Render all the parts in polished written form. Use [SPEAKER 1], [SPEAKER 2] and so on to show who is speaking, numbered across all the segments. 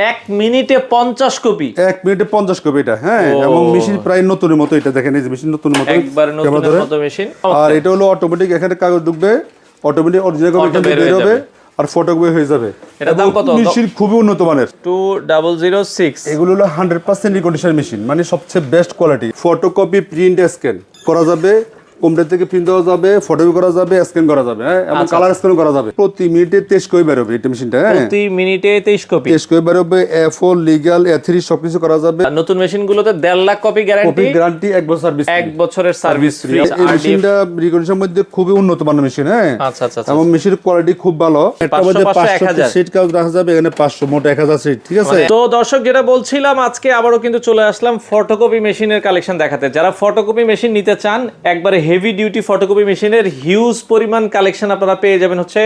[SPEAKER 1] 1 মিনিটে 50 কপি।
[SPEAKER 2] 1 মিনিটে 50 কপি এটা, হ্যাঁ। এবং মেশিন প্রায় নতুনের মতো, এটা দেখেন এই যে মেশিন নতুনের মতো,
[SPEAKER 1] একবারে নতুনের মতো মেশিন।
[SPEAKER 2] আর এটা হলো অটোমেটিক, এখানে কাগজ ঢুকবে, অটোমেটিক অরিজিনাল কপি এখান থেকে বের হবে আর ফটোকপি হয়ে যাবে।
[SPEAKER 1] এটার দাম কত?
[SPEAKER 2] মেশিন খুবই উন্নত মানের,
[SPEAKER 1] 2006।
[SPEAKER 2] এগুলো হলো 100% রিকন্ডিশন মেশিন, মানে সবচেয়ে best quality. Photocopy, print, scan করা যাবে, কম্পিউটার থেকে প্রিন্ট দেওয়া যাবে, ফটোকপি করা যাবে, স্ক্যান করা যাবে, হ্যাঁ, এবং কালার স্ক্যান করা যাবে। প্রতি মিনিটে 23 কপি বের হবে এটা মেশিনটা, হ্যাঁ,
[SPEAKER 1] প্রতি মিনিটে 23 কপি।
[SPEAKER 2] 23 কপি বের হবে। A4 লিগ্যাল A3 সবকিছু করা যাবে।
[SPEAKER 1] নতুন মেশিনগুলোতে 1.5 লাখ কপি গ্যারান্টি,
[SPEAKER 2] 1 বছর সার্ভিস,
[SPEAKER 1] 1 বছরের সার্ভিস ফ্রি।
[SPEAKER 2] এই মেশিনটা রিকন্ডিশনের মধ্যে খুবই উন্নত মানের মেশিন, হ্যাঁ।
[SPEAKER 1] আচ্ছা আচ্ছা।
[SPEAKER 2] এবং মেশিনের কোয়ালিটি খুব ভালো। এটার মধ্যে 500 সিট কাগজ রাখা যাবে, এখানে 500 মোট 1000 সিট, ঠিক আছে।
[SPEAKER 1] তো দর্শক, যেটা বলছিলাম, আজকে আবারও কিন্তু চলে আসলাম ফটোকপি মেশিনের কালেকশন দেখাতে। যারা ফটোকপি মেশিন নিতে চান, একবারে হেভি ডিউটি ফটোকপি মেশিনের হিউজ পরিমাণ কালেকশন আপনারা পেয়ে যাবেন হচ্ছে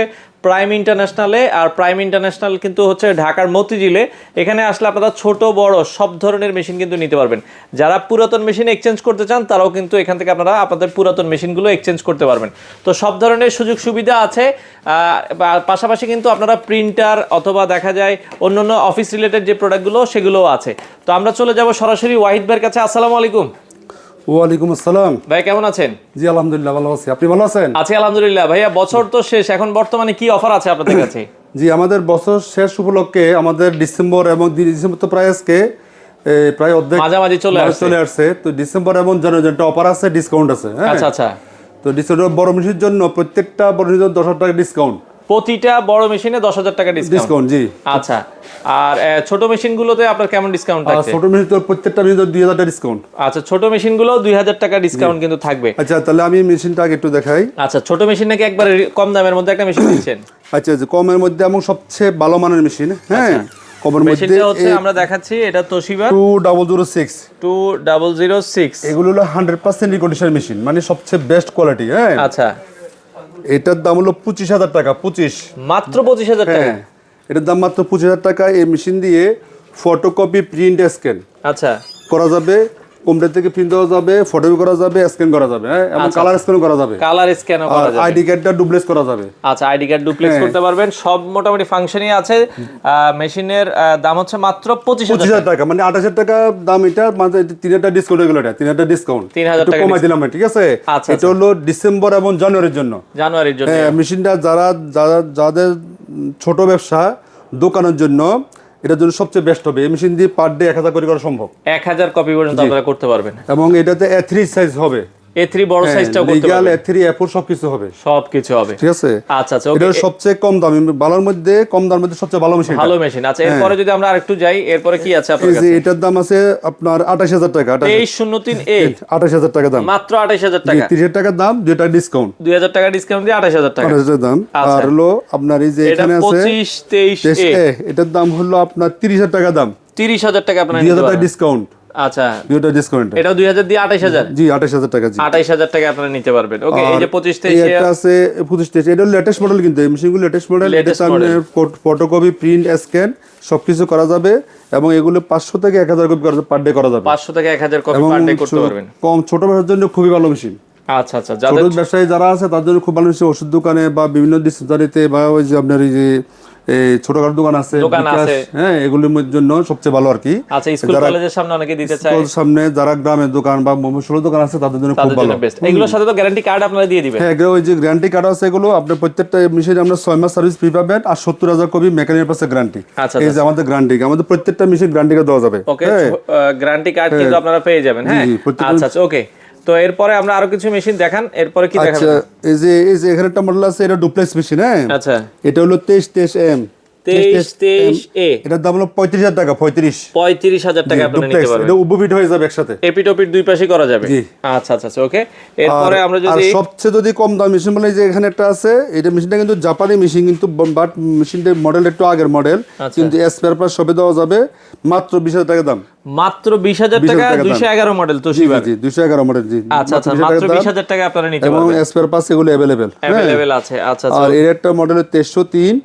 [SPEAKER 1] প্রাইম ইন্টারন্যাশনালে। আর প্রাইম ইন্টারন্যাশনাল কিন্তু হচ্ছে ঢাকার মতিঝিলে। এখানে আসলে আপনারা ছোট বড় সব ধরনের মেশিন কিন্তু নিতে পারবেন। যারা পুরাতন মেশিন এক্সচেঞ্জ করতে চান, তারাও কিন্তু এখান থেকে আপনারা আপনাদের পুরাতন মেশিনগুলো এক্সচেঞ্জ করতে পারবেন। তো সব ধরনের সুযোগ সুবিধা আছে। পাশাপাশি কিন্তু আপনারা প্রিন্টার অথবা দেখা যায় অন্যান্য অফিস রিলেটেড যে প্রোডাক্টগুলো, সেগুলোও আছে। তো আমরা চলে যাব সরাসরি ওয়াহিদ ভাইয়ের কাছে। আসসালামু আলাইকুম।
[SPEAKER 2] ওয়ালাইকুম আসসালাম।
[SPEAKER 1] ভাই কেমন আছেন?
[SPEAKER 2] জি আলহামদুলিল্লাহ ভালো আছি, আপনি ভালো আছেন?
[SPEAKER 1] আছি আলহামদুলিল্লাহ। ভাইয়া, বছর তো শেষ, এখন বর্তমানে কি অফার আছে আপনাদের কাছে?
[SPEAKER 2] জি, আমাদের বছর শেষ উপলক্ষে আমাদের ডিসেম্বর এবং ডিসেম্বর তো প্রায় আজকে প্রায় অর্ধেক
[SPEAKER 1] মাঝামাঝি চলে
[SPEAKER 2] আসছে। তো ডিসেম্বর এবং জানুয়ারি একটা অফার আছে, ডিসকাউন্ট আছে, হ্যাঁ।
[SPEAKER 1] আচ্ছা আচ্ছা।
[SPEAKER 2] তো ডিসেম্বর বড় মেশিনের জন্য প্রত্যেকটা বড় মেশিনের 10,000 টাকা ডিসকাউন্ট,
[SPEAKER 1] প্রতিটা বড় মেশিনে 10,000 টাকা ডিসকাউন্ট।
[SPEAKER 2] জি।
[SPEAKER 1] আচ্ছা, আর ছোট মেশিনগুলোতে আপনার কেমন ডিসকাউন্ট থাকছে?
[SPEAKER 2] ছোট মেশিন তো প্রত্যেকটা মেশিন 2,000 টাকা ডিসকাউন্ট।
[SPEAKER 1] আচ্ছা, ছোট মেশিনগুলো 2,000 টাকা ডিসকাউন্ট কিন্তু থাকবে।
[SPEAKER 2] আচ্ছা, তাহলে আমি মেশিনটা আগে একটু দেখাই।
[SPEAKER 1] আচ্ছা, ছোট মেশিন নাকি একবারে কম দামের মধ্যে একটা মেশিন দিচ্ছেন?
[SPEAKER 2] আচ্ছা, যে কমের মধ্যে এবং সবচেয়ে ভালো মানের মেশিন, হ্যাঁ। কমের মধ্যে
[SPEAKER 1] মেশিনটা হচ্ছে আমরা দেখাচ্ছি, এটা তোশিবা
[SPEAKER 2] 2006। এগুলো হলো 100% রিকন্ডিশন মেশিন, মানে সবচেয়ে বেস্ট কোয়ালিটি, হ্যাঁ।
[SPEAKER 1] আচ্ছা,
[SPEAKER 2] এটার দাম হলো 25,000 টাকা। 25,
[SPEAKER 1] মাত্র 25,000 টাকা।
[SPEAKER 2] হ্যাঁ, এটার দাম মাত্র 25,000 টাকা। এই মেশিন দিয়ে ফটোকপি, প্রিন্ট, স্ক্যান
[SPEAKER 1] আচ্ছা
[SPEAKER 2] করা যাবে, কম্পিউটার থেকে প্রিন্ট দেওয়া যাবে, ফটোকপি করা যাবে, স্ক্যান করা যাবে, হ্যাঁ, এবং কালার স্ক্যান করা যাবে,
[SPEAKER 1] কালার স্ক্যানও করা যাবে,
[SPEAKER 2] আইডি কার্ডটা ডুপ্লেস করা যাবে।
[SPEAKER 1] আচ্ছা, আইডি কার্ড ডুপ্লেক্স করতে পারবেন, সব মোটামুটি ফাংশনই আছে। মেশিনের দাম হচ্ছে মাত্র 25,000
[SPEAKER 2] টাকা, মানে 28,000 টাকা দাম। এটা মানে 3,000 ডিসকাউন্ট হয়ে গেল, এটা 3,000 ডিসকাউন্ট,
[SPEAKER 1] 3,000 টাকা
[SPEAKER 2] কমাই দিলাম, ঠিক আছে। এটা হলো ডিসেম্বর এবং জানুয়ারির জন্য,
[SPEAKER 1] জানুয়ারির জন্য।
[SPEAKER 2] হ্যাঁ, মেশিনটা যাদের ছোট ব্যবসা দোকানের জন্য এটার জন্য সবচেয়ে বেস্ট হবে। এই মেশিন দিয়ে পার ডে 1000 কপি করা সম্ভব,
[SPEAKER 1] 1000 কপি পর্যন্ত আপনারা করতে পারবেন।
[SPEAKER 2] এবং এটাতে A3 সাইজ হবে,
[SPEAKER 1] A3 বড় সাইজটাও করতে
[SPEAKER 2] লিগ্যাল
[SPEAKER 1] পারবেন,
[SPEAKER 2] A3 A4 সবকিছু হবে,
[SPEAKER 1] সবকিছু হবে,
[SPEAKER 2] ঠিক আছে।
[SPEAKER 1] আচ্ছা আচ্ছা,
[SPEAKER 2] এটা সবচেয়ে কম দাম, ভালোর মধ্যে কম দামের মধ্যে সবচেয়ে ভালো মেশিন,
[SPEAKER 1] ভালো মেশিন। আচ্ছা, এরপরে যদি আমরা আরেকটু যাই, এরপরে কি আছে আপনার কাছে?
[SPEAKER 2] এটার দাম আছে আপনার 28,000 টাকা।
[SPEAKER 1] 2303A
[SPEAKER 2] 28,000 টাকা দাম,
[SPEAKER 1] মাত্র 28,000 টাকা।
[SPEAKER 2] 30,000 টাকা দাম, 2 টাকা ডিসকাউন্ট,
[SPEAKER 1] 2,000 টাকা ডিসকাউন্ট দিয়ে 28,000 টাকা,
[SPEAKER 2] 28,000 দাম। আর হলো আপনার এই যে এখানে আছে
[SPEAKER 1] 2523A,
[SPEAKER 2] এটার দাম হলো আপনার 30,000 টাকা দাম,
[SPEAKER 1] 30,000 টাকা আপনারা
[SPEAKER 2] 2,000 টাকা ডিসকাউন্ট।
[SPEAKER 1] আচ্ছা,
[SPEAKER 2] 2টা ডিসকাউন্ট,
[SPEAKER 1] এটা 2,000 দিয়ে 28,000।
[SPEAKER 2] জি, 28,000 টাকা, জি,
[SPEAKER 1] 28,000 টাকা আপনারা নিতে পারবেন। ওকে, এই যে 2523
[SPEAKER 2] এটা আছে 2523, এটা লেটেস্ট মডেল, কিন্তু এই মেশিনগুলো লেটেস্ট মডেল। এটা সামনে ফটোকপি, প্রিন্ট, স্ক্যান সবকিছু করা যাবে, এবং এগুলো 500 থেকে 1000 কপি পার ডে করা যাবে,
[SPEAKER 1] 500 থেকে 1000 কপি পার ডে করতে পারবেন।
[SPEAKER 2] কম ছোট ব্যবসার জন্য খুবই ভালো মেশিন।
[SPEAKER 1] আচ্ছা আচ্ছা,
[SPEAKER 2] ছোট ব্যবসায়ী যারা আছে তার জন্য খুব ভালো মেশিন। ওষুধ দোকানে বা বিভিন্ন ডিস্ট্রিবিউটরিতে বা ওই যে আপনার এই যে ছোটখাটো দোকান আছে, হ্যাঁ, এগুলোর জন্য সবচেয়ে ভালো আর কি।
[SPEAKER 1] আচ্ছা, স্কুল কলেজের সামনে অনেকে দিতে চায়,
[SPEAKER 2] স্কুলের সামনে যারা গ্রামের দোকান বা মফস্বল দোকান আছে তাদের জন্য খুব ভালো।
[SPEAKER 1] এগুলোর সাথে তো গ্যারান্টি কার্ড আপনারা দিয়ে দিবেন।
[SPEAKER 2] হ্যাঁ, ওই যে গ্যারান্টি কার্ড আছে, এগুলো আপনার প্রত্যেকটা মেশিনে আমরা 6 মাস সার্ভিস ফ্রি পাবেন, আর 70,000 কপি মেকানিকের পাশে গ্যারান্টি। এই যে আমাদের গ্যারান্টি, আমাদের প্রত্যেকটা মেশিন গ্যারান্টি কার্ড দেওয়া যাবে।
[SPEAKER 1] ওকে, গ্যারান্টি কার্ড কিন্তু আপনারা পেয়ে যাবেন, হ্যাঁ। আচ্ছা আচ্ছা, ওকে। তো এরপরে আমরা আরো কিছু মেশিন দেখান, এরপরে কি দেখাবেন?
[SPEAKER 2] আচ্ছা, এই যে এখানে একটা মডেল আছে, এটা ডুপ্লেক্স মেশিন, হ্যাঁ।
[SPEAKER 1] আচ্ছা,
[SPEAKER 2] এটা হলো 2323M,
[SPEAKER 1] 2323A,
[SPEAKER 2] এটার দাম হলো 35,000 টাকা।
[SPEAKER 1] 35,000 টাকা আপনারা নিতে পারবেন।
[SPEAKER 2] এটা উপবিট হয়ে যাবে একসাথে,
[SPEAKER 1] এপিটপিট দুই পাশে করা যাবে। আচ্ছা আচ্ছা, ওকে। এরপরে আমরা যদি
[SPEAKER 2] সবচেয়ে যদি কম দাম মেশিন বলে, যে এখানে একটা আছে, এটা মেশিনটা কিন্তু জাপানি মেশিন, কিন্তু বাট মেশিনটার মডেল একটু আগের মডেল, কিন্তু স্পেয়ার পার্টস সবে দেওয়া যাবে, মাত্র 20,000 টাকা দাম,
[SPEAKER 1] মাত্র 20,000 টাকা। 211 মডেল তোশিবা,
[SPEAKER 2] জি 211 মডেল, জি।
[SPEAKER 1] আচ্ছা আচ্ছা, মাত্র 20,000 টাকা আপনারা নিতে পারবেন,
[SPEAKER 2] এবং স্পেয়ার পার্টস এগুলো अवेलेबल
[SPEAKER 1] আছে। আচ্ছা আচ্ছা,
[SPEAKER 2] আর এর একটা মডেল 2303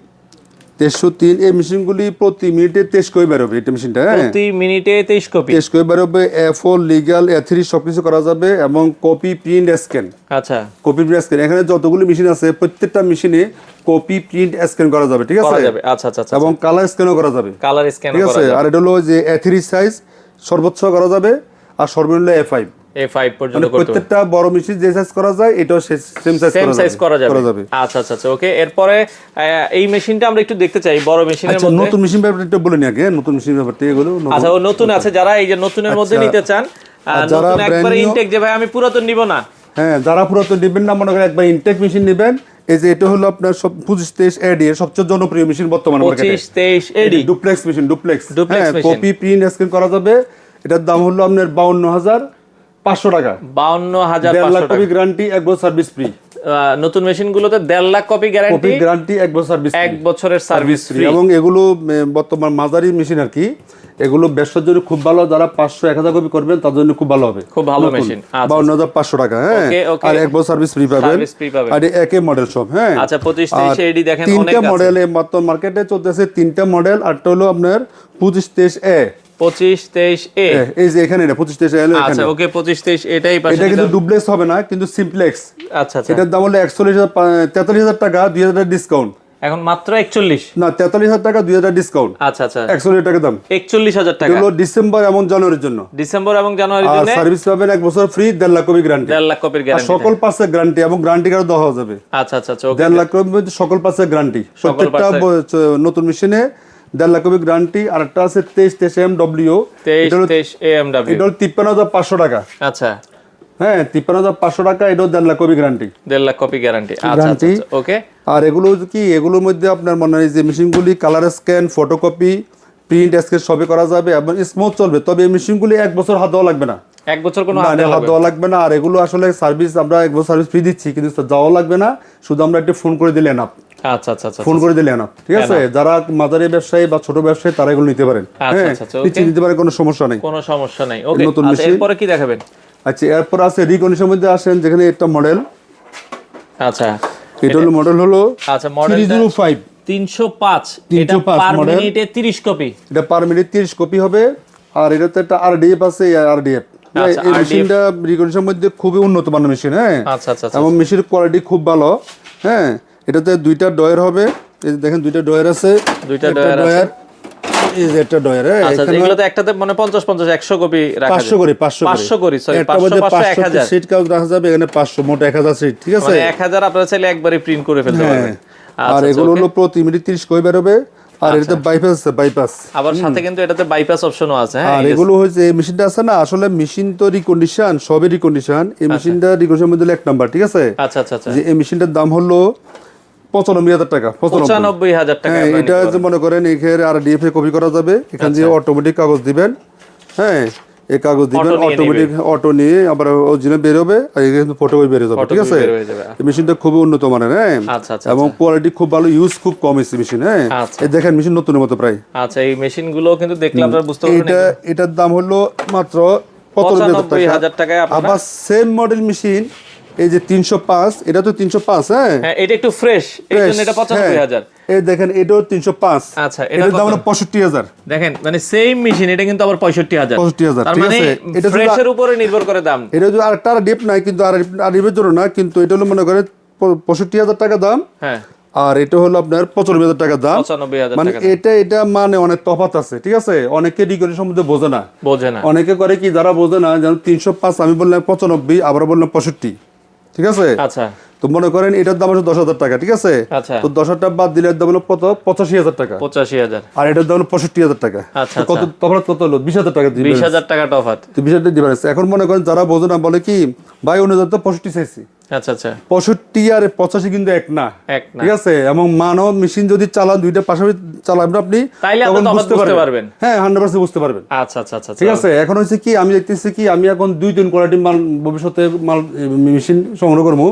[SPEAKER 2] 2303 এই মেশিনগুলি প্রতি মিনিটে 23 কপি বের হবে এটা মেশিনটা, হ্যাঁ
[SPEAKER 1] প্রতি মিনিটে 23 কপি।
[SPEAKER 2] 23 কপি বের হবে। A4 লিগ্যাল A3 সবকিছু করা যাবে এবং কপি প্রিন্ট স্ক্যান।
[SPEAKER 1] আচ্ছা,
[SPEAKER 2] কপি প্রিন্ট স্ক্যান এখানে যতগুলো মেশিন আছে প্রত্যেকটা মেশিনে কপি প্রিন্ট স্ক্যান করা যাবে, ঠিক আছে?
[SPEAKER 1] করা যাবে। আচ্ছা আচ্ছা আচ্ছা,
[SPEAKER 2] এবং কালার স্ক্যানও করা যাবে,
[SPEAKER 1] কালার স্ক্যান
[SPEAKER 2] ঠিক
[SPEAKER 1] করা
[SPEAKER 2] আছে?
[SPEAKER 1] যাবে।
[SPEAKER 2] আর এটা হলো যে A3 সাইজ সর্বোচ্চ করা যাবে আর সর্বনিম্ন A5,
[SPEAKER 1] A5 পর্যন্ত
[SPEAKER 2] মানে
[SPEAKER 1] করতে হবে।
[SPEAKER 2] প্রত্যেকটা বড় মেশিন যে সাইজ করা যায় এটাও সেম সাইজ
[SPEAKER 1] করা যাবে। আচ্ছা আচ্ছা আচ্ছা, ওকে। এরপরে এই মেশিনটা আমরা একটু দেখতে চাই বড় মেশিনের
[SPEAKER 2] আচ্ছা,
[SPEAKER 1] মধ্যে।
[SPEAKER 2] নতুন মেশিন ব্যাপারটা একটু বলে নি আগে, নতুন মেশিন ব্যাপারটা এগুলো নতুন।
[SPEAKER 1] আচ্ছা, ও নতুন আছে যারা এই যে নতুনের মধ্যে
[SPEAKER 2] আচ্ছা।
[SPEAKER 1] নিতে চান,
[SPEAKER 2] আর যারা
[SPEAKER 1] নতুন একবারে
[SPEAKER 2] brand new-
[SPEAKER 1] ইনটেক, যে ভাই আমি পুরাতন নিব না।
[SPEAKER 2] হ্যাঁ, যারা পুরাতন নেবেন না, মনে করেন একবার ইনটেক মেশিন নেবেন। এই যে এটা হলো আপনার 2523 এডি এর সবচেয়ে জনপ্রিয় মেশিন বর্তমানে মার্কেটে।
[SPEAKER 1] 2523 এডি
[SPEAKER 2] ডুপ্লেক্স মেশিন, ডুপ্লেক্স।
[SPEAKER 1] Duplex
[SPEAKER 2] হ্যাঁ,
[SPEAKER 1] machine।
[SPEAKER 2] কপি প্রিন্ট স্ক্যান করা যাবে। এটার দাম হলো আপনার 52500 টাকা।
[SPEAKER 1] 52,500
[SPEAKER 2] 1.5 লাখ
[SPEAKER 1] টাকা।
[SPEAKER 2] কপি গ্যারান্টি, 1 বছর সার্ভিস ফ্রি।
[SPEAKER 1] নতুন মেশিনগুলোতে 1.5 lakh copy
[SPEAKER 2] copy
[SPEAKER 1] guarantee,
[SPEAKER 2] guarantee, 1 বছর সার্ভিস,
[SPEAKER 1] 1 বছরের সার্ভিস ফ্রি।
[SPEAKER 2] এবং এগুলো বর্তমান মাঝারি মেশিন আর কি, এগুলো ব্যবসার জন্য খুব ভালো। যারা 500-1000 কপি করবেন তার জন্য খুব ভালো হবে,
[SPEAKER 1] খুব ভালো
[SPEAKER 2] নতুন।
[SPEAKER 1] মেশিন। আচ্ছা
[SPEAKER 2] 52,500 টাকা, হ্যাঁ।
[SPEAKER 1] ওকে, ওকে।
[SPEAKER 2] আর 1 বছর সার্ভিস ফ্রি পাবেন।
[SPEAKER 1] সার্ভিস ফ্রি পাবেন।
[SPEAKER 2] আর একে মডেল সব, হ্যাঁ।
[SPEAKER 1] আচ্ছা, 2523 এডি দেখেন অনেক
[SPEAKER 2] তিনটা
[SPEAKER 1] আছে।
[SPEAKER 2] মডেলে মাত্র মার্কেটে চলতেছে, তিনটা মডেল। আরটা হলো আপনার 2523 এ,
[SPEAKER 1] 2523 এ।
[SPEAKER 2] এই যে এখানে এটা 2523 এ হলো এখানে।
[SPEAKER 1] আচ্ছা, ওকে, 2523 এটাই পাশে।
[SPEAKER 2] এটা কিন্তু ডুপ্লেক্স হবে না, কিন্তু সিমপ্লেক্স।
[SPEAKER 1] আচ্ছা আচ্ছা,
[SPEAKER 2] এটার দাম হলো 43,000 টাকা, 2000 টাকা ডিসকাউন্ট।
[SPEAKER 1] এখন মাত্র 41।
[SPEAKER 2] না, 43,000 টাকা, 2000 ডিসকাউন্ট,
[SPEAKER 1] আচ্ছা আচ্ছা,
[SPEAKER 2] 41 টাকা দাম।
[SPEAKER 1] 41,000 টাকা।
[SPEAKER 2] এগুলো ডিসেম্বর এবং জানুয়ারির জন্য।
[SPEAKER 1] ডিসেম্বর এবং জানুয়ারির
[SPEAKER 2] আর
[SPEAKER 1] জন্য
[SPEAKER 2] সার্ভিস পাবেন 1 বছর free, 1.5 lakh copy guarantee.
[SPEAKER 1] 1.5 lakh কপির
[SPEAKER 2] আর
[SPEAKER 1] গ্যারান্টি।
[SPEAKER 2] সকল পার্সের গ্যারান্টি এবং গ্যারান্টি কার্ড দেওয়া যাবে।
[SPEAKER 1] আচ্ছা আচ্ছা আচ্ছা, ওকে।
[SPEAKER 2] 1.5 লাখ কপির মধ্যে সকল পার্সের গ্যারান্টি, প্রত্যেকটা নতুন মেশিনে 1.5 লাখ কপি গ্যারান্টি। আর একটা আছে 2323 AMW,
[SPEAKER 1] 2323 AMW।
[SPEAKER 2] এটা হলো 53,500 টাকা।
[SPEAKER 1] আচ্ছা,
[SPEAKER 2] হ্যাঁ, 53,500 টাকা, এটাও 1.5 lakh copy guarantee.
[SPEAKER 1] 1.5 lakh copy guarantee. আচ্ছা আচ্ছা
[SPEAKER 2] গ্যারান্টি।
[SPEAKER 1] আচ্ছা, ওকে।
[SPEAKER 2] আর এগুলো কি, এগুলোর মধ্যে আপনার মনে হয় যে মেশিনগুলি colour scan, photocopy, print scan সবই করা যাবে এবং স্মুথ চলবে। তবে এই মেশিনগুলি 1 বছর হাত দেওয়া লাগবে না।
[SPEAKER 1] 1 বছর কোনো
[SPEAKER 2] না,
[SPEAKER 1] হাত
[SPEAKER 2] হাত দেওয়া লাগবে না। আর এগুলো আসলে সার্ভিস, আমরা 1 বছর সার্ভিস ফ্রি দিচ্ছি, কিন্তু যাওয়া লাগবে না, শুধু আমরা একটু ফোন করে দিলে না,
[SPEAKER 1] আচ্ছা আচ্ছা আচ্ছা,
[SPEAKER 2] ফোন করে দিলে না, ঠিক আছে? যারা মাঝারি ব্যবসায়ী বা ছোট ব্যবসায়ী তারা এগুলো নিতে পারেন, হ্যাঁ,
[SPEAKER 1] আচ্ছা, আচ্ছা,
[SPEAKER 2] নিচে নিতে পারেন, কোনো সমস্যা নেই।
[SPEAKER 1] কোনো সমস্যা নাই, ওকে।
[SPEAKER 2] নতুন
[SPEAKER 1] আচ্ছা,
[SPEAKER 2] মেশিন।
[SPEAKER 1] এরপরে কি দেখাবেন?
[SPEAKER 2] আচ্ছা, এরপর আছে রিকন্ডিশনের মধ্যে আসেন, যেখানে একটা মডেল,
[SPEAKER 1] আচ্ছা,
[SPEAKER 2] এটা হলো মডেল হলো
[SPEAKER 1] আচ্ছা, মডেল
[SPEAKER 2] 305।
[SPEAKER 1] 305। এটা
[SPEAKER 2] 305
[SPEAKER 1] পার
[SPEAKER 2] মডেল।
[SPEAKER 1] মিনিটে 30 কপি।
[SPEAKER 2] এটা পার মিনিট 30 কপি হবে। আর এটাতে একটা আরডিএফ আছে, আরডিএফ।
[SPEAKER 1] আচ্ছা,
[SPEAKER 2] এই
[SPEAKER 1] RDF
[SPEAKER 2] মেশিনটা রিকন্ডিশনের মধ্যে খুবই উন্নত মানের মেশিন, হ্যাঁ।
[SPEAKER 1] আচ্ছা আচ্ছা আচ্ছা,
[SPEAKER 2] এবং মেশিনের কোয়ালিটি খুব ভালো, হ্যাঁ। এটাতে 2টা ডয়ার হবে, এই যে দেখেন 2টা ডয়ার আছে,
[SPEAKER 1] 2টা
[SPEAKER 2] একটা
[SPEAKER 1] ডয়ার আছে।
[SPEAKER 2] এই যে একটা ডয়ার, হ্যাঁ।
[SPEAKER 1] আচ্ছা,
[SPEAKER 2] এখানে
[SPEAKER 1] এগুলোতে একটাতে মানে 50 50 100 কপি রাখা
[SPEAKER 2] 500
[SPEAKER 1] যায়।
[SPEAKER 2] করে, 500
[SPEAKER 1] 500 করে, সরি,
[SPEAKER 2] একটা
[SPEAKER 1] 500
[SPEAKER 2] মধ্যে
[SPEAKER 1] 500
[SPEAKER 2] 500
[SPEAKER 1] 1000।
[SPEAKER 2] সিট কাউন্ট রাখা যাবে, এখানে 500, মোট 1000 সিট, ঠিক আছে?
[SPEAKER 1] মানে 1000 আপনারা চাইলে একবারে প্রিন্ট করে ফেলতে
[SPEAKER 2] হ্যাঁ।
[SPEAKER 1] পারবেন।
[SPEAKER 2] আর
[SPEAKER 1] আচ্ছা,
[SPEAKER 2] এগুলো
[SPEAKER 1] ওকে।
[SPEAKER 2] হলো প্রতি মিনিট 30 কপি বের হবে। আর এটাতে বাইপাস আছে, বাইপাস।
[SPEAKER 1] আবার সাথে কিন্তু এটাতে বাইপাস অপশনও আছে, হ্যাঁ।
[SPEAKER 2] আর এগুলো হচ্ছে, এই মেশিনটা আছে না, আসলে মেশিন তো রিকন্ডিশন, সবই রিকন্ডিশন। এই মেশিনটা রিকন্ডিশন মধ্যে 1 নাম্বার, ঠিক আছে?
[SPEAKER 1] আচ্ছা আচ্ছা আচ্ছা,
[SPEAKER 2] যে এই মেশিনটার দাম হলো 95,000 টাকা।
[SPEAKER 1] 95,000 টাকা।
[SPEAKER 2] হ্যাঁ, এটা যে মনে করেন এখানে আরডিএফ এ কপি করা যাবে, এখান দিয়ে অটোমেটিক কাগজ দিবেন, হ্যাঁ। এই কাগজ দিবেন, অটোমেটিক অটো নিয়ে আবার অরিজিনাল বের হবে, আর এখানে ফটোকপি বের যাবে, ঠিক আছে? এই মেশিনটা খুবই উন্নত মানের, হ্যাঁ।
[SPEAKER 1] আচ্ছা আচ্ছা,
[SPEAKER 2] এবং কোয়ালিটি খুব ভালো, ইউজ খুব কম এই মেশিন, হ্যাঁ।
[SPEAKER 1] আচ্ছা।
[SPEAKER 2] এই দেখেন মেশিন নতুনের মতো প্রায়।
[SPEAKER 1] আচ্ছা, এই মেশিনগুলো কিন্তু দেখলে আপনারা বুঝতে পারবেন
[SPEAKER 2] এটার দাম হলো মাত্র 95,000
[SPEAKER 1] টাকায় আপনারা।
[SPEAKER 2] আবার সেম মডেল মেশিন, এই যে 305, এটা তো 305, হ্যাঁ।
[SPEAKER 1] হ্যাঁ, এটা একটু ফ্রেশ, এর জন্য এটা 95,000।
[SPEAKER 2] এই দেখেন, এটাও 305।
[SPEAKER 1] আচ্ছা,
[SPEAKER 2] এটার দাম হলো 65,000।
[SPEAKER 1] দেখেন, মানে সেম মেশিন, এটা কিন্তু আবার 65,000।
[SPEAKER 2] 65,000,
[SPEAKER 1] তার
[SPEAKER 2] ঠিক
[SPEAKER 1] মানে
[SPEAKER 2] আছে? এটা শুধু
[SPEAKER 1] ফ্রেশের উপরে নির্ভর করে দাম।
[SPEAKER 2] এটা যদি আরেকটা ডিপ নাই, কিন্তু আরডিএফের জন্য না, কিন্তু এটা হলো মনে করেন 65,000 টাকা দাম।
[SPEAKER 1] হ্যাঁ,
[SPEAKER 2] আর এটা হলো আপনার 95,000 টাকা দাম।
[SPEAKER 1] 95,000
[SPEAKER 2] মানে
[SPEAKER 1] টাকা।
[SPEAKER 2] এটা মানে অনেক তফাৎ আছে, ঠিক আছে? অনেকে রিকন্ডিশন সম্বন্ধে বোঝে না,
[SPEAKER 1] বোঝে না।
[SPEAKER 2] অনেকে করে কি, যারা বোঝে না, যেমন 305, আমি বললাম 95, আবার বললাম 65, ঠিক আছে?
[SPEAKER 1] আচ্ছা
[SPEAKER 2] তো মনে করেন এটার দাম হচ্ছে 10,000 টাকা, ঠিক আছে?
[SPEAKER 1] আচ্ছা,
[SPEAKER 2] তো 10,000 টাকা বাদ দিলে এর দাম হলো কত? 85,000 টাকা।
[SPEAKER 1] 85,000।
[SPEAKER 2] আর এটার দাম হলো 65,000 টাকা।
[SPEAKER 1] আচ্ছা,
[SPEAKER 2] তো কত তফাৎ, কত হলো? 20,000 টাকা দিবেন।
[SPEAKER 1] 20,000 টাকা তফাৎ।
[SPEAKER 2] তো 20,000 ডিফারেন্স। এখন মনে করেন যারা বোঝে না, বলে কি, ভাই 19,000 তো 65 চাইছি।
[SPEAKER 1] আচ্ছা আচ্ছা,
[SPEAKER 2] 65 আর 85 কিন্তু এক না,
[SPEAKER 1] এক না।
[SPEAKER 2] ঠিক আছে? এবং মানব মেশিন যদি চালান, দুইটা পাশাপাশি চালাবেন আপনি,
[SPEAKER 1] তাইলে আপনি তফাৎ বুঝতে পারবেন।
[SPEAKER 2] হ্যাঁ, 100% বুঝতে পারবেন।
[SPEAKER 1] আচ্ছা আচ্ছা আচ্ছা,
[SPEAKER 2] ঠিক আছে? এখন হচ্ছে কি, আমি দেখতেছি কি, আমি এখন 2-3 কোয়ালিটি মাল ভবিষ্যতে মেশিন সংগ্রহ করবো,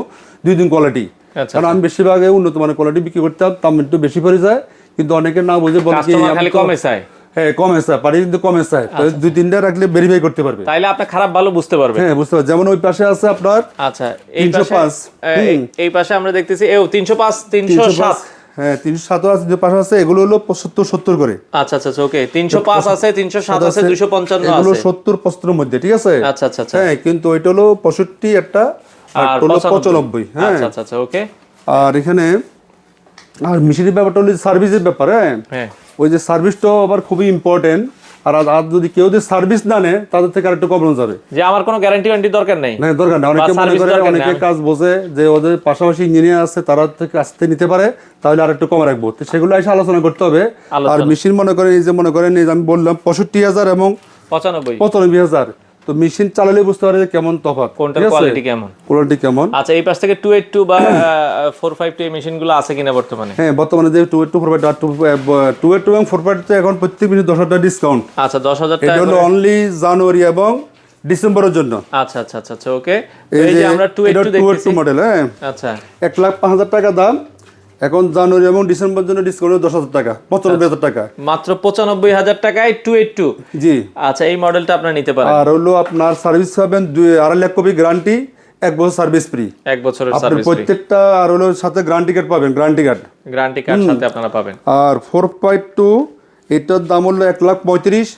[SPEAKER 2] 2-3 কোয়ালিটি।
[SPEAKER 1] আচ্ছা,
[SPEAKER 2] কারণ আমি বেশিরভাগ উন্নত মানের কোয়ালিটি বিক্রি করতে, দাম একটু বেশি পড়ে যায়, কিন্তু অনেকে না বুঝে বলে কি,
[SPEAKER 1] কাস্টমার খালি কমে চায়।
[SPEAKER 2] হ্যাঁ, কমে চায়, পারি কিন্তু কমে চায়। 2-3টা রাখলে ভেরিফাই করতে পারবে,
[SPEAKER 1] তাইলে আপনি খারাপ ভালো বুঝতে পারবেন।
[SPEAKER 2] হ্যাঁ, বুঝতে পারবে। যেমন ওই পাশে আছে আপনার
[SPEAKER 1] আচ্ছা, এই পাশে
[SPEAKER 2] 305,
[SPEAKER 1] এই পাশে আমরা দেখতেছি 305 307।
[SPEAKER 2] হ্যাঁ 307 আছে, 305 আছে, এগুলো হলো 75-70 করে।
[SPEAKER 1] আচ্ছা আচ্ছা ওকে, 305 আছে, 307 আছে, 255
[SPEAKER 2] এগুলো
[SPEAKER 1] আছে।
[SPEAKER 2] 70-75 মধ্যে, ঠিক আছে।
[SPEAKER 1] আচ্ছা আচ্ছা আচ্ছা।
[SPEAKER 2] হ্যাঁ কিন্তু ওইটা হলো 65 একটা, আর
[SPEAKER 1] আর
[SPEAKER 2] হলো
[SPEAKER 1] 95।
[SPEAKER 2] 95। হ্যাঁ
[SPEAKER 1] আচ্ছা আচ্ছা আচ্ছা ওকে।
[SPEAKER 2] আর এখানে আর মেশিনের ব্যাপারটা হলো সার্ভিসের ব্যাপার। হ্যাঁ
[SPEAKER 1] হ্যাঁ
[SPEAKER 2] ওই যে সার্ভিসটাও আবার খুবই ইম্পর্টেন্ট। আর আর যদি কেউ যদি সার্ভিস না নেয় তাদের থেকে আরেকটু কমানো যাবে।
[SPEAKER 1] যে আমার কোনো গ্যারান্টি ওয়ারেন্টি দরকার নেই।
[SPEAKER 2] না দরকার না, অনেকে মনে করে, অনেকে কাজ বোঝে যে ওদের পাশাপাশি ইঞ্জিনিয়ার আছে তারা থেকে আসতে নিতে পারে, তাহলে আরেকটু কমে রাখবো। তো সেগুলো এসে আলোচনা করতে হবে। আর মেশিন মনে করেন এই যে মনে করেন এই যে আমি বললাম 65,000 এবং 95,000, তো মেশিন চালালে বুঝতে পারে যে কেমন তফাৎ,
[SPEAKER 1] কোনটার কোয়ালিটি কেমন।
[SPEAKER 2] কোয়ালিটি কেমন।
[SPEAKER 1] আচ্ছা এই পাশ থেকে 282 বা 452 এই মেশিনগুলো আছে কিনা বর্তমানে?
[SPEAKER 2] হ্যাঁ বর্তমানে যে 282 এবং 452 এখন প্রত্যেক মিনিট 10,000 টাকা ডিসকাউন্ট।
[SPEAKER 1] আচ্ছা 10,000
[SPEAKER 2] এটা
[SPEAKER 1] টাকা
[SPEAKER 2] হলো অনলি জানুয়ারি এবং ডিসেম্বরের জন্য।
[SPEAKER 1] আচ্ছা আচ্ছা আচ্ছা আচ্ছা ওকে। এই যে আমরা 282 দেখতেছি
[SPEAKER 2] মডেল। হ্যাঁ
[SPEAKER 1] আচ্ছা
[SPEAKER 2] 1,05,000 টাকা দাম, এখন জানুয়ারি এবং ডিসেম্বরের জন্য ডিসকাউন্ট 10,000 টাকা, 95,000 টাকা
[SPEAKER 1] মাত্র 95,000 টাকায় 282।
[SPEAKER 2] জি
[SPEAKER 1] আচ্ছা এই মডেলটা আপনারা নিতে পারেন।
[SPEAKER 2] আর হলো আপনার সার্ভিস পাবেন 2.5 লাখ কপি গ্যারান্টি, 1 বছর সার্ভিস ফ্রি,
[SPEAKER 1] 1 বছরের
[SPEAKER 2] আপনার
[SPEAKER 1] সার্ভিস ফ্রি,
[SPEAKER 2] প্রত্যেকটা। আর হলো সাথে গ্যারান্টি কার্ড পাবেন, গ্যারান্টি কার্ড
[SPEAKER 1] সাথে আপনারা পাবেন।
[SPEAKER 2] আর 452 এটার দাম হলো 1,35,000,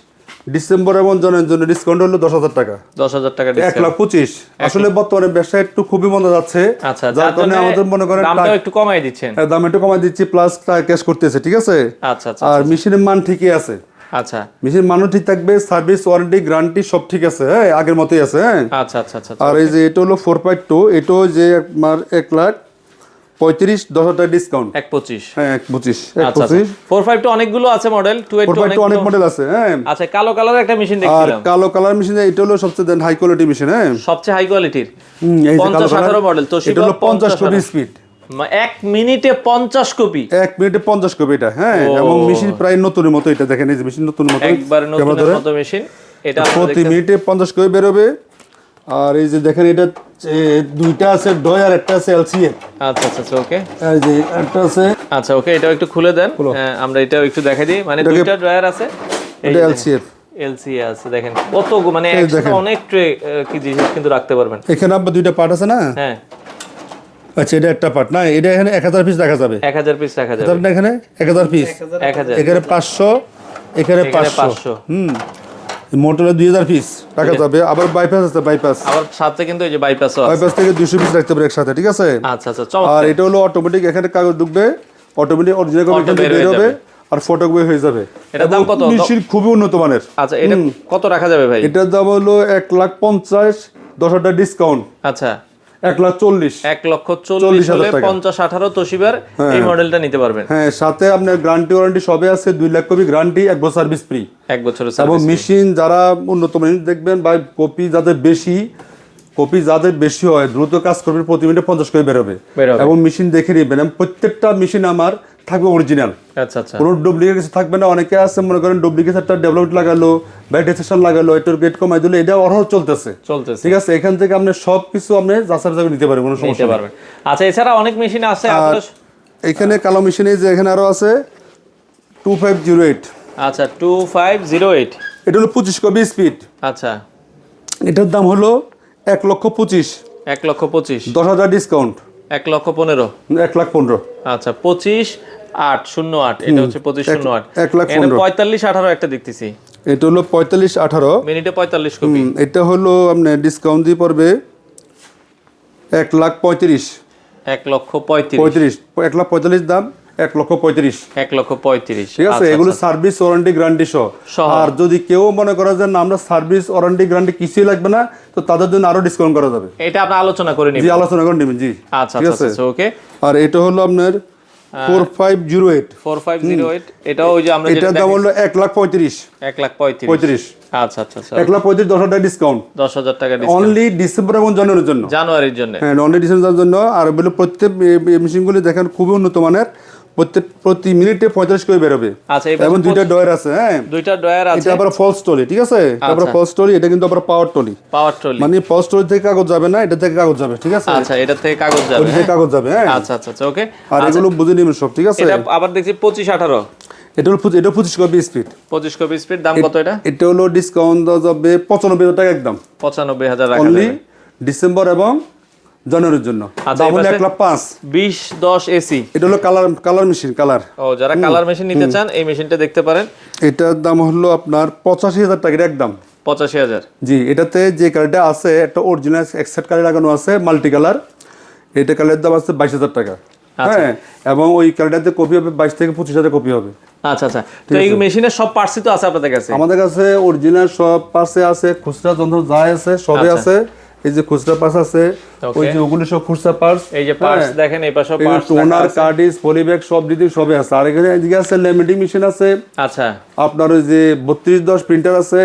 [SPEAKER 2] ডিসেম্বর এবং জানুয়ারির জন্য ডিসকাউন্ট হলো 10,000 টাকা,
[SPEAKER 1] 10,000 টাকা ডিসকাউন্ট,
[SPEAKER 2] 1,25,000। আসলে বর্তমানে ব্যবসা একটু খুবই মন্দা যাচ্ছে,
[SPEAKER 1] আচ্ছা
[SPEAKER 2] যার কারণে আমাদের মনে করেন
[SPEAKER 1] দামটাও একটু কমাই দিচ্ছেন।
[SPEAKER 2] দাম একটু কমাই দিচ্ছি, প্লাস ক্যাশ করতেছে, ঠিক আছে।
[SPEAKER 1] আচ্ছা আচ্ছা
[SPEAKER 2] আর মেশিনের মান ঠিকই আছে,
[SPEAKER 1] আচ্ছা
[SPEAKER 2] মেশিন মানও ঠিক থাকবে, সার্ভিস ওয়ারেন্টি গ্যারান্টি সব ঠিক আছে। হ্যাঁ আগের মতোই আছে। হ্যাঁ
[SPEAKER 1] আচ্ছা আচ্ছা আচ্ছা
[SPEAKER 2] আর এই যে এটা হলো 452, এটাও যে আপনার 1,35,000, 10,000 টাকা ডিসকাউন্ট,
[SPEAKER 1] 1.25।
[SPEAKER 2] হ্যাঁ 1,25,000।
[SPEAKER 1] আচ্ছা 452 অনেকগুলো আছে মডেল, 282
[SPEAKER 2] অনেক মডেল আছে। হ্যাঁ
[SPEAKER 1] আচ্ছা কালো কালার একটা মেশিন
[SPEAKER 2] আর
[SPEAKER 1] দেখছিলাম,
[SPEAKER 2] কালো কালার মেশিন, এটা হলো সবচেয়ে হাই কোয়ালিটি মেশিন। হ্যাঁ
[SPEAKER 1] সবচেয়ে হাই কোয়ালিটির
[SPEAKER 2] এই যে কালো
[SPEAKER 1] 50-18 মডেল, তো
[SPEAKER 2] এটা হলো 50 কপি স্পিড,
[SPEAKER 1] 1 মিনিটে 50 কপি,
[SPEAKER 2] 1 মিনিটে 50 কপি এটা। হ্যাঁ এবং মেশিন প্রায় নতুনের মতো, এটা দেখেন এই যে মেশিন নতুনের মতো,
[SPEAKER 1] একবার নতুনের মতো মেশিন। এটা
[SPEAKER 2] প্রতি মিনিটে 50 কপি বের হবে। আর এই যে দেখেন এটা দুইটা আছে ডয় আর একটা আছে এলসিএফ।
[SPEAKER 1] আচ্ছা আচ্ছা আচ্ছা ওকে।
[SPEAKER 2] এই যে একটা আছে,
[SPEAKER 1] আচ্ছা ওকে, এটাও একটু খুলে দেন, আমরা এটাও একটু দেখাই দিই। মানে দুইটা ড্রয়ার আছে,
[SPEAKER 2] এটা এলসিএফ,
[SPEAKER 1] এলসি আছে, দেখেন কত মানে একসাথে অনেক ট্রে কি জিনিস কিন্তু রাখতে পারবেন।
[SPEAKER 2] এখানে আবার দুইটা পার্ট আছে না।
[SPEAKER 1] হ্যাঁ
[SPEAKER 2] আচ্ছা এটা একটা পার্ট না, এটা এখানে 1,000 পিস রাখা যাবে,
[SPEAKER 1] 1000 পিস রাখা যাবে,
[SPEAKER 2] তাহলে এখানে 1,000 পিস,
[SPEAKER 1] 1000,
[SPEAKER 2] এখানে 500, এখানে 500। মোটরে 2,000 পিস রাখা যাবে। আবার বাইপাস আছে, বাইপাস
[SPEAKER 1] আবার সাথে কিন্তু এই যে বাইপাসও আছে,
[SPEAKER 2] বাইপাস থেকে 200 পিস রাখতে পারে একসাথে, ঠিক আছে।
[SPEAKER 1] আচ্ছা আচ্ছা চমৎকার।
[SPEAKER 2] আর এটা হলো অটোমেটিক, এখানে কাগজ ঢুকবে, অটোমেটিক অরিজিনাল কপি বের হবে আর ফটো কপি হয়ে যাবে।
[SPEAKER 1] এটার দাম কত?
[SPEAKER 2] মেশিন খুবই উন্নত মানের।
[SPEAKER 1] আচ্ছা এটা কত রাখা যাবে ভাই?
[SPEAKER 2] এটার দাম হলো 1,50,000, 10,000 টাকা ডিসকাউন্ট,
[SPEAKER 1] আচ্ছা
[SPEAKER 2] 1,40,000,
[SPEAKER 1] 1,40,000 হলে 50-18 তোশিবার এই মডেলটা নিতে পারবেন।
[SPEAKER 2] হ্যাঁ সাথে আপনার গ্যারান্টি ওয়ারেন্টি সবে আছে, 2 লাখ কপি গ্যারান্টি, 1 বছর সার্ভিস ফ্রি,
[SPEAKER 1] 1 বছরের
[SPEAKER 2] এবং
[SPEAKER 1] সার্ভিস।
[SPEAKER 2] মেশিন যারা উন্নত মানের দেখবেন বা কপি যাদের বেশি হয় দ্রুত কাজ করবে, প্রতি মিনিটে 50 কপি বেরোবে। এবং মেশিন দেখে নেবেন, প্রত্যেকটা মেশিন আমার থাকবে অরিজিনাল,
[SPEAKER 1] আচ্ছা আচ্ছা
[SPEAKER 2] কোনো ডুপ্লিকেট কিছু থাকবে না। অনেকে আছে মনে করেন ডুপ্লিকেট একটা ডেভেলপমেন্ট লাগালো, ব্যাটারি লাগালো, এটার গেট কমাই দিল, এটা অরহর চলতেছে, ঠিক আছে। এখান থেকে আপনি সবকিছু আপনি যাচাই নিতে পারবেন, কোনো সমস্যা
[SPEAKER 1] পারবেন। আচ্ছা এছাড়া অনেক মেশিন আছে
[SPEAKER 2] আর এখানে কালো মেশিনে যে এখানে আরো আছে 2508।
[SPEAKER 1] আচ্ছা 2508,
[SPEAKER 2] এটা হলো 25 কপি স্পিড।
[SPEAKER 1] আচ্ছা
[SPEAKER 2] এটার দাম হলো 1,25,000,
[SPEAKER 1] 1,25,000,
[SPEAKER 2] 10,000 ডিসকাউন্ট,
[SPEAKER 1] 1,15,000,
[SPEAKER 2] 1,15,000।
[SPEAKER 1] আচ্ছা 25,808, এটা হচ্ছে 25,08,
[SPEAKER 2] 1,15,000।
[SPEAKER 1] 45-18 একটা দেখতেছি,
[SPEAKER 2] এটা হলো 45-18
[SPEAKER 1] মিনিটে 45 কপি।
[SPEAKER 2] এটা হলো আপনার ডিসকাউন্ট দিয়ে পড়বে 1,35,000,
[SPEAKER 1] 1,35,000,
[SPEAKER 2] 1,45,000 দাম, 1,35,000,
[SPEAKER 1] 1,35,000,
[SPEAKER 2] ঠিক আছে। এগুলো সার্ভিস ওয়ারেন্টি গ্যারান্টি সহ। আর যদি কেউ মনে করে যে না আমরা সার্ভিস ওয়ারেন্টি গ্যারান্টি কিছুই লাগবে না, তো তাদের জন্য আরো ডিসকাউন্ট করা যাবে,
[SPEAKER 1] এটা আপনি আলোচনা করে নিবেন।
[SPEAKER 2] জি আলোচনা করে নেবেন, জি
[SPEAKER 1] আচ্ছা
[SPEAKER 2] ঠিক
[SPEAKER 1] আচ্ছা
[SPEAKER 2] আছে।
[SPEAKER 1] ওকে।
[SPEAKER 2] আর এটা হলো আপনার 4508,
[SPEAKER 1] 4508, এটাও ওই যে আমরা যেটা
[SPEAKER 2] এটার দাম হলো 1,35,000,
[SPEAKER 1] 1,35,000, আচ্ছা আচ্ছা আচ্ছা
[SPEAKER 2] 1,35,000, 10,000 টাকা ডিসকাউন্ট,
[SPEAKER 1] 10,000 টাকা ডিসকাউন্ট
[SPEAKER 2] অনলি ডিসেম্বর এবং জানুয়ারির জন্য,
[SPEAKER 1] জানুয়ারির জন্য।
[SPEAKER 2] হ্যাঁ অনলি ডিসেম্বরের জন্য। আর বলে প্রত্যেক মেশিনগুলি দেখেন খুবই উন্নত মানের, প্রতি মিনিটে 45 করে বেরোবে।
[SPEAKER 1] আচ্ছা
[SPEAKER 2] এবং দুইটা ডয়ার আছে। হ্যাঁ
[SPEAKER 1] দুইটা ড্রয়ার আছে,
[SPEAKER 2] এটা আবার ফলস টলি, ঠিক আছে। তারপর ফলস টলি, এটা কিন্তু আবার পাওয়ার টলি,
[SPEAKER 1] পাওয়ার ট্রলি,
[SPEAKER 2] মানে ফলস টলি থেকে কাগজ যাবে না, এটা থেকে কাগজ যাবে, ঠিক আছে।
[SPEAKER 1] আচ্ছা এটা থেকে কাগজ যাবে,
[SPEAKER 2] ওটা থেকে কাগজ যাবে, হ্যাঁ
[SPEAKER 1] আচ্ছা আচ্ছা আচ্ছা ওকে।
[SPEAKER 2] আর এগুলো বুঝে নেবেন সব, ঠিক আছে।
[SPEAKER 1] এটা আবার দেখছি 25-18,
[SPEAKER 2] এটা হলো 25 কপি স্পিড,
[SPEAKER 1] 25 কপি স্পিড, দাম কত এটা?
[SPEAKER 2] এটা হলো ডিসকাউন্ট দেওয়া যাবে 95,000 টাকা একদম,
[SPEAKER 1] 95,000 রাখা
[SPEAKER 2] অনলি
[SPEAKER 1] যাবে।
[SPEAKER 2] ডিসেম্বর এবং জানুয়ারির জন্য
[SPEAKER 1] আচ্ছা,
[SPEAKER 2] দাম
[SPEAKER 1] এই
[SPEAKER 2] হলো
[SPEAKER 1] পাশে
[SPEAKER 2] 1,05,000
[SPEAKER 1] 2010 এসি।
[SPEAKER 2] এটা হলো কালার মেশিন কালার।
[SPEAKER 1] ও যারা কালার মেশিন নিতে চান এই মেশিনটা দেখতে পারেন।
[SPEAKER 2] এটার দাম হলো আপনার 85,000 টাকা একদম।
[SPEAKER 1] 85,000।
[SPEAKER 2] জি, এটাতে যে কালারটা আছে একটা অরিজিনাল এক্সেট কালার লাগানো আছে মাল্টি কালার। এটা কালারের দাম আছে 22,000 টাকা। হ্যাঁ, এবং ওই কালারটাতে কপি হবে 22 থেকে 25,000 কপি হবে।
[SPEAKER 1] আচ্ছা আচ্ছা, তো এই মেশিনের সব পার্টসই তো আছে আপনাদের কাছে?
[SPEAKER 2] আমাদের কাছে অরিজিনাল সব পার্টসে আছে, খুচরা যন্ত্র যা আছে সবই আছে। এই যে খুচরা পার্টস আছে, ওই যে ওগুলো সব খুচরা পার্টস।
[SPEAKER 1] এই যে পার্টস দেখেন, এই পাশে পার্টস
[SPEAKER 2] টোনার, কার্ডিস, পলিব্যাগ সব দিদি সবই আছে। আর এখানে এদিকে আছে লেমিনেটিং মেশিন আছে।
[SPEAKER 1] আচ্ছা,
[SPEAKER 2] আপনার ওই যে 3210 প্রিন্টার আছে,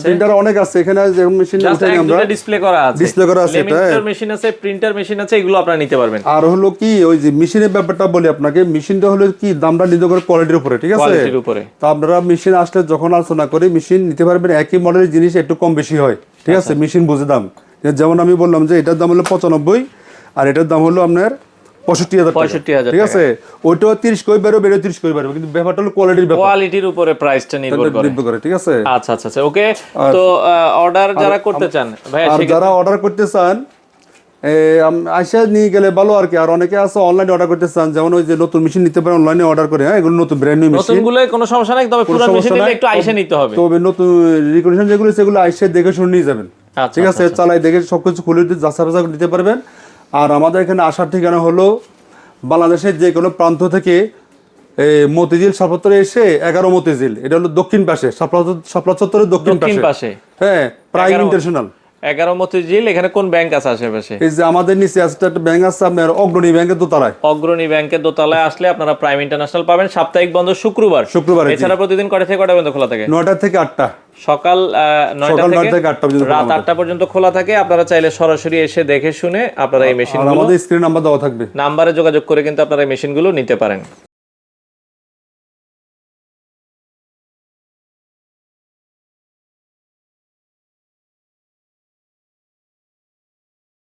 [SPEAKER 2] প্রিন্টার অনেক আছে এখানে। যে মেশিন উঠাই আমরা
[SPEAKER 1] ডিসপ্লে করা আছে,
[SPEAKER 2] ডিসপ্লে করা আছে,
[SPEAKER 1] লেমিনেটর মেশিন আছে, প্রিন্টার মেশিন আছে, এগুলো আপনারা নিতে পারবেন।
[SPEAKER 2] আর হলো কি ওই যে মেশিনের ব্যাপারটা বলি আপনাকে, মেশিনটা হলো কি দামটা নিতে করে কোয়ালিটির উপরে, ঠিক আছে?
[SPEAKER 1] কোয়ালিটির উপরে।
[SPEAKER 2] তো আপনারা মেশিন আসলে যখন আলোচনা করি মেশিন নিতে পারবেন, একই মডেলের জিনিস একটু কম বেশি হয়, ঠিক আছে? মেশিন বুঝে দাম। যেমন আমি বললাম যে এটার দাম হলো 95 আর এটার দাম হলো আপনার 65,000 ঠিক আছে? ওইটাও 30 কই বেরো 30 কই বেরো, কিন্তু ব্যাপারটা হলো কোয়ালিটির ব্যাপার,
[SPEAKER 1] কোয়ালিটির উপরে প্রাইসটা নির্ভর করে,
[SPEAKER 2] ঠিক আছে?
[SPEAKER 1] আচ্ছা আচ্ছা আচ্ছা, ওকে। তো অর্ডার যারা করতে চান ভাই,
[SPEAKER 2] আর যারা অর্ডার করতে চান আইসা নিয়ে গেলে ভালো আর কি। আর অনেকে আছে অনলাইনে অর্ডার করতে চান, যেমন ওই যে নতুন মেশিন নিতে পারেন অনলাইনে অর্ডার করে। হ্যাঁ, এগুলো নতুন ব্র্যান্ড নিউ মেশিন,
[SPEAKER 1] নতুনগুলো কোনো সমস্যা নাই, তবে পুরান মেশিন নিলে একটু আইসা নিতে হবে।
[SPEAKER 2] তবে নতুন রিকন্ডিশন যেগুলো সেগুলো আইসা দেখে শুনে নিয়ে যাবেন, ঠিক আছে? চালাই দেখে সবকিছু খুলে যাচাই বাছাই নিতে পারবেন। আর আমাদের এখানে আসার ঠিকানা হলো বাংলাদেশের যে কোনো প্রান্ত থেকে মতিঝিল সাপত্তরে এসে 11 মতিঝিল, এটা হলো দক্ষিণ পাশে, শাপলা চত্বরের দক্ষিণ পাশে। হ্যাঁ, প্রাইম ইন্টারন্যাশনাল
[SPEAKER 1] 11 মতিঝিল। এখানে কোন ব্যাংক আছে আশেপাশে?
[SPEAKER 2] এই যে আমাদের নিচে আছে একটা ব্যাংক আছে, আপনার অগ্রণী ব্যাংকের দোতলায়।
[SPEAKER 1] অগ্রণী ব্যাংকের দোতলায় আসলে আপনারা প্রাইম ইন্টারন্যাশনাল পাবেন। সাপ্তাহিক বন্ধ শুক্রবার। এছাড়া প্রতিদিন কয়টা থেকে কয়টা পর্যন্ত খোলা থাকে?
[SPEAKER 2] 9টা থেকে 8টা,
[SPEAKER 1] সকাল 9টা থেকে
[SPEAKER 2] 8টা পর্যন্ত,
[SPEAKER 1] রাত 8টা পর্যন্ত খোলা থাকে। আপনারা চাইলে সরাসরি এসে দেখে শুনে আপনারা এই মেশিনগুলো,
[SPEAKER 2] আমাদের স্ক্রিনে নাম্বার দেওয়া থাকবে,
[SPEAKER 1] নাম্বারে যোগাযোগ করে কিন্তু আপনারা এই মেশিনগুলো নিতে পারেন।